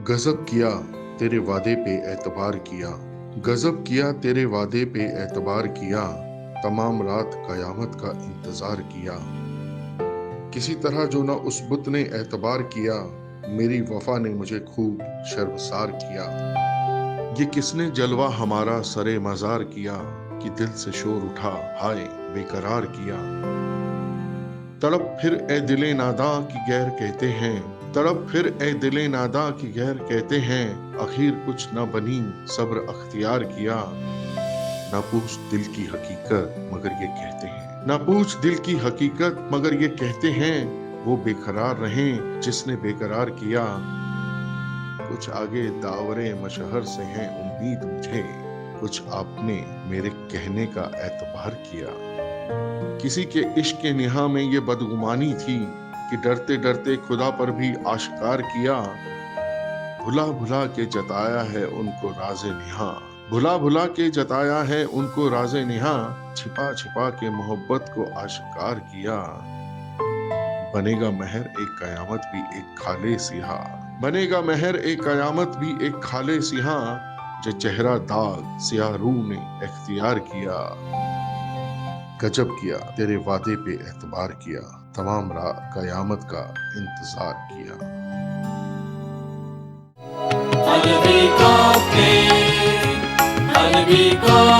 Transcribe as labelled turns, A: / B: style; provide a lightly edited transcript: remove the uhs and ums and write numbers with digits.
A: गजब किया तेरे वादे पे एतबार किया, गजब किया तेरे वादे पे एतबार किया, तमाम रात कयामत का इंतजार किया। किसी तरह जो ना उस बुत ने एतबार किया, मेरी वफा ने मुझे खूब शर्मसार किया। ये किसने जलवा हमारा सरे मजार किया, कि दिल से शोर उठा हाय बेकरार किया। तड़प फिर ए दिले नादा की गैर कहते हैं, तड़प फिर ए दिले नादा की गैर कहते हैं, आखिर कुछ न बनी सब्र अख्तियार किया। ना पूछ दिल की हकीकत मगर ये कहते हैं, ना पूछ दिल की हकीकत मगर ये कहते हैं, वो बेकरार रहें जिसने बेकरार किया। कुछ आगे दावरे मशहर से है उम्मीद मुझे, कुछ आपने मेरे कहने का एतबार किया। किसी के इश्क के निहा में ये बदगुमानी थी, कि डरते डरते खुदा पर भी आश्कार किया। भुला भुला के जताया है उनको राज़े निहा, भुला भुला के जताया है उनको राज़े निहा, छिपा छिपा के मोहब्बत को आश्कार किया। बनेगा महर एक कयामत भी एक खाले सिहा, बनेगा महर एक कयामत भी एक खाले सिहा, जो चेहरा दाग सियाह रूह ने इख्तियार किया। गजब किया तेरे वादे पे एतबार किया, तमाम रात कयामत का इंतजार किया।
B: अलविदा